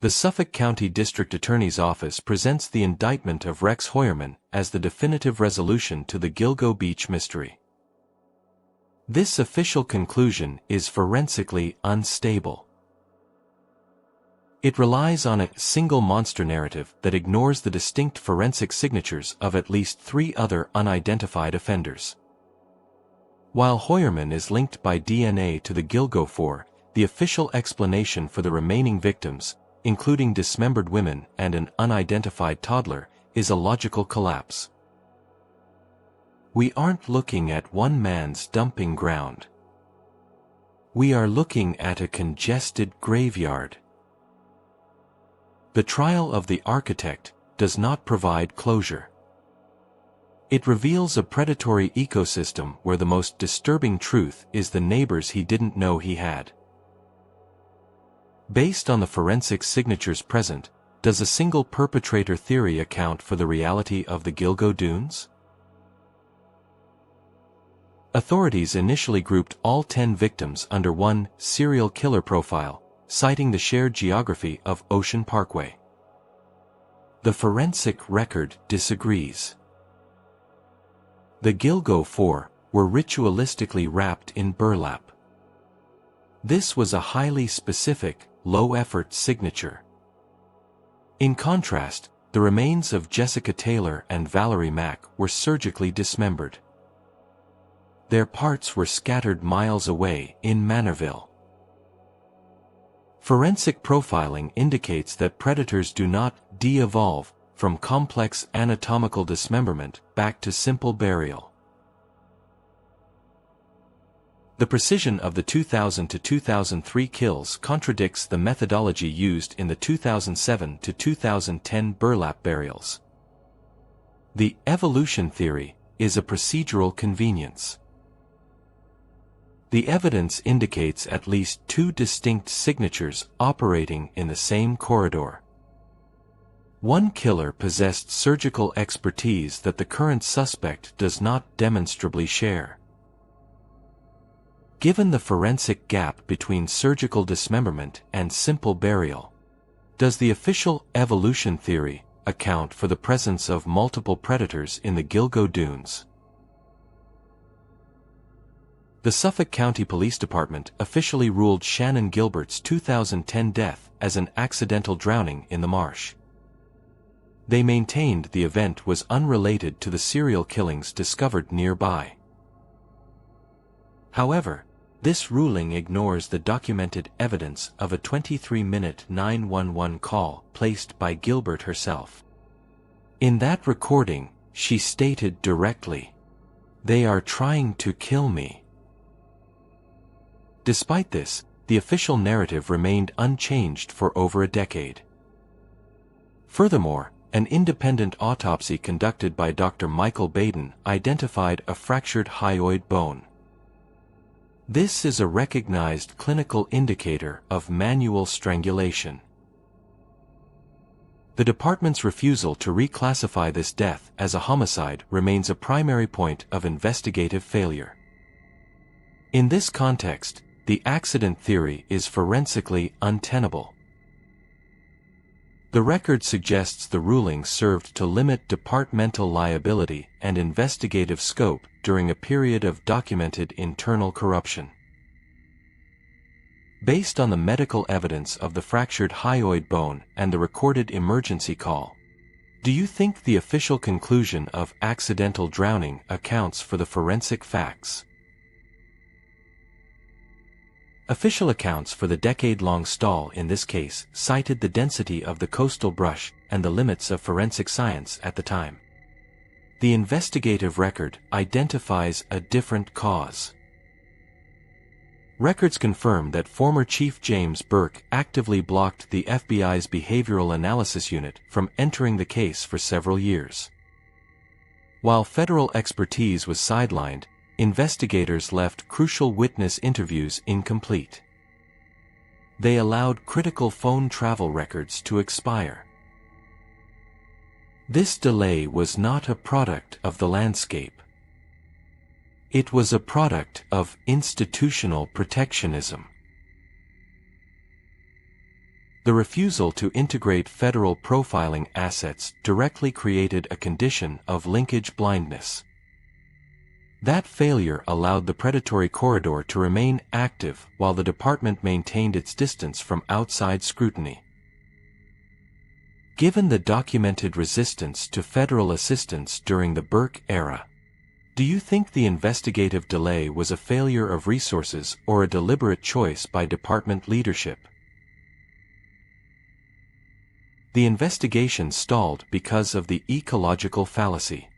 The Suffolk County District Attorney's Office presents the indictment of Rex Heuermann as the definitive resolution to the Gilgo Beach mystery. This official conclusion is forensically unstable. It relies on a single monster narrative that ignores the distinct forensic signatures of at least 3 other unidentified offenders. While Heuermann is linked by DNA to the Gilgo 4, the official explanation for the remaining victims, including dismembered women and an unidentified toddler, is a logical collapse. We aren't looking at one man's dumping ground. We are looking at a congested graveyard. The trial of the architect does not provide closure. It reveals a predatory ecosystem where the most disturbing truth is the neighbors he didn't know he had. Based on the forensic signatures present, does a single perpetrator theory account for the reality of the Gilgo Dunes? Authorities initially grouped all 10 victims under one serial killer profile, citing the shared geography of Ocean Parkway. The forensic record disagrees. The Gilgo 4 were ritualistically wrapped in burlap. This was a highly specific, low-effort signature. In contrast, the remains of Jessica Taylor and Valerie Mack were surgically dismembered. Their parts were scattered miles away in Manorville. Forensic profiling indicates that predators do not de-evolve from complex anatomical dismemberment back to simple burial. The precision of the 2000 to 2003 kills contradicts the methodology used in the 2007 to 2010 burlap burials. The evolution theory is a procedural convenience. The evidence indicates at least 2 distinct signatures operating in the same corridor. One killer possessed surgical expertise that the current suspect does not demonstrably share. Given the forensic gap between surgical dismemberment and simple burial, does the official evolution theory account for the presence of multiple predators in the Gilgo Dunes? The Suffolk County Police Department officially ruled Shannon Gilbert's 2010 death as an accidental drowning in the marsh. They maintained the event was unrelated to the serial killings discovered nearby. However, this ruling ignores the documented evidence of a 23-minute 911 call placed by Gilbert herself. In that recording, she stated directly, "They are trying to kill me." Despite this, the official narrative remained unchanged for over a decade. Furthermore, an independent autopsy conducted by Dr. Michael Baden identified a fractured hyoid bone. This is a recognized clinical indicator of manual strangulation. The department's refusal to reclassify this death as a homicide remains a primary point of investigative failure. In this context, the accident theory is forensically untenable. The record suggests the ruling served to limit departmental liability and investigative scope during a period of documented internal corruption. Based on the medical evidence of the fractured hyoid bone and the recorded emergency call, do you think the official conclusion of accidental drowning accounts for the forensic facts? Official accounts for the decade-long stall in this case cited the density of the coastal brush and the limits of forensic science at the time. The investigative record identifies a different cause. Records confirm that former Chief James Burke actively blocked the FBI's Behavioral Analysis Unit from entering the case for several years. While federal expertise was sidelined, investigators left crucial witness interviews incomplete. They allowed critical phone travel records to expire. This delay was not a product of the landscape. It was a product of institutional protectionism. The refusal to integrate federal profiling assets directly created a condition of linkage blindness. That failure allowed the predatory corridor to remain active while the department maintained its distance from outside scrutiny. Given the documented resistance to federal assistance during the Burke era, do you think the investigative delay was a failure of resources or a deliberate choice by department leadership? The investigation stalled because of the ecological fallacy.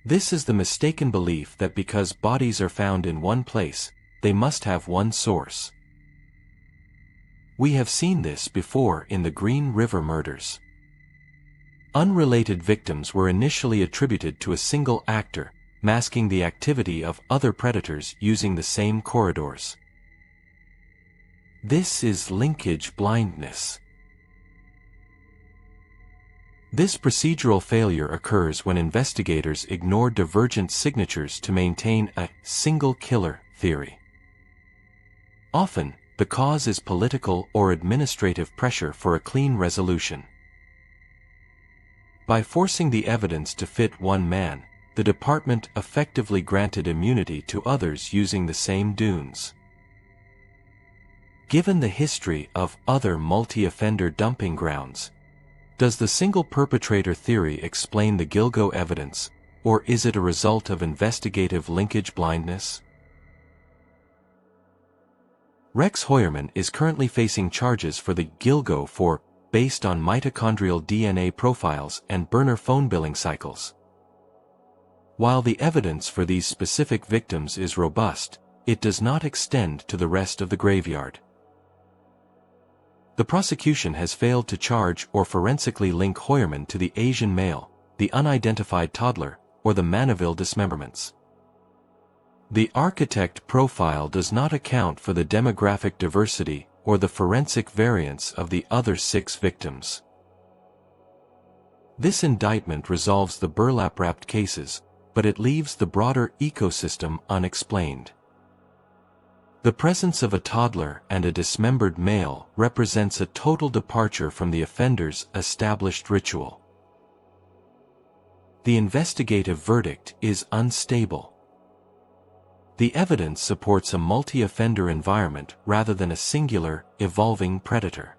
This is the mistaken belief that because bodies are found in one place, they must have one source. We have seen this before in the Green River murders. Unrelated victims were initially attributed to a single actor, masking the activity of other predators using the same corridors. This is linkage blindness. This procedural failure occurs when investigators ignore divergent signatures to maintain a single killer theory. Often, the cause is political or administrative pressure for a clean resolution. By forcing the evidence to fit one man, the department effectively granted immunity to others using the same dunes. Given the history of other multi-offender dumping grounds, does the single perpetrator theory explain the Gilgo evidence, or is it a result of investigative linkage blindness? Rex Heuermann is currently facing charges for the Gilgo based on mitochondrial DNA profiles and burner phone billing cycles. While the evidence for these specific victims is robust, it does not extend to the rest of the graveyard. The prosecution has failed to charge or forensically link Heuermann to the Asian male, the unidentified toddler, or the Manorville dismemberments. The architect profile does not account for the demographic diversity or the forensic variance of the other 6 victims. This indictment resolves the burlap-wrapped cases, but it leaves the broader ecosystem unexplained. The presence of a toddler and a dismembered male represents a total departure from the offender's established ritual. The investigative verdict is unstable. The evidence supports a multi-offender environment rather than a singular, evolving predator.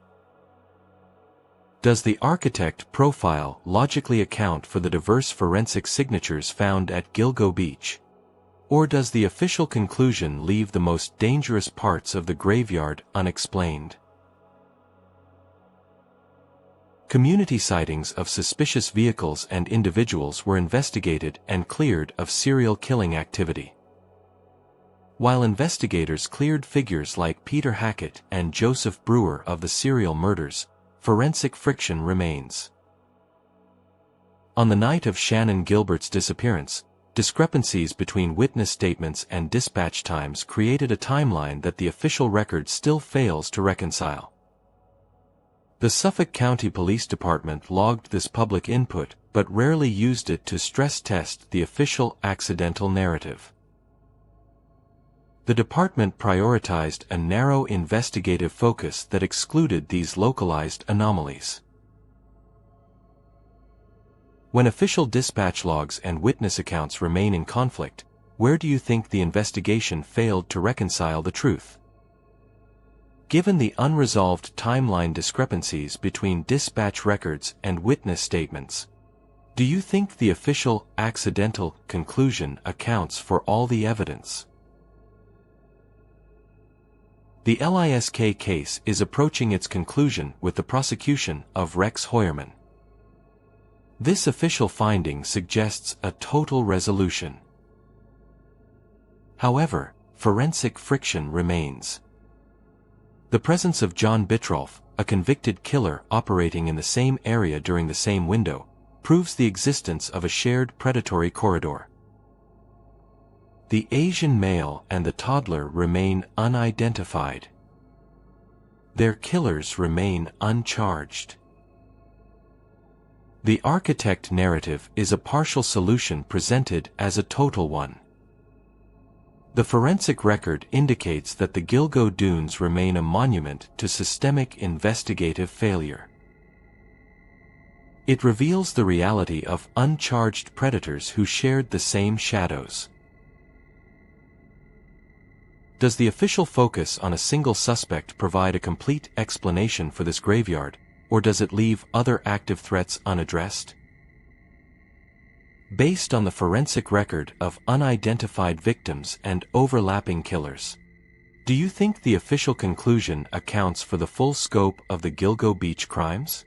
Does the architect profile logically account for the diverse forensic signatures found at Gilgo Beach? Or does the official conclusion leave the most dangerous parts of the graveyard unexplained? Community sightings of suspicious vehicles and individuals were investigated and cleared of serial killing activity. While investigators cleared figures like Peter Hackett and Joseph Brewer of the serial murders, forensic friction remains. On the night of Shannon Gilbert's disappearance, discrepancies between witness statements and dispatch times created a timeline that the official record still fails to reconcile. The Suffolk County Police Department logged this public input, but rarely used it to stress test the official accidental narrative. The department prioritized a narrow investigative focus that excluded these localized anomalies. When official dispatch logs and witness accounts remain in conflict, where do you think the investigation failed to reconcile the truth? Given the unresolved timeline discrepancies between dispatch records and witness statements, do you think the official accidental conclusion accounts for all the evidence? The L.I.S.K case is approaching its conclusion with the prosecution of Rex Heuermann. This official finding suggests a total resolution. However, forensic friction remains. The presence of John Bittrolff, a convicted killer operating in the same area during the same window, proves the existence of a shared predatory corridor. The Asian male and the toddler remain unidentified. Their killers remain uncharged. The architect narrative is a partial solution presented as a total one. The forensic record indicates that the Gilgo Dunes remain a monument to systemic investigative failure. It reveals the reality of uncharged predators who shared the same shadows. Does the official focus on a single suspect provide a complete explanation for this graveyard, or does it leave other active threats unaddressed? Based on the forensic record of unidentified victims and overlapping killers, do you think the official conclusion accounts for the full scope of the Gilgo Beach crimes?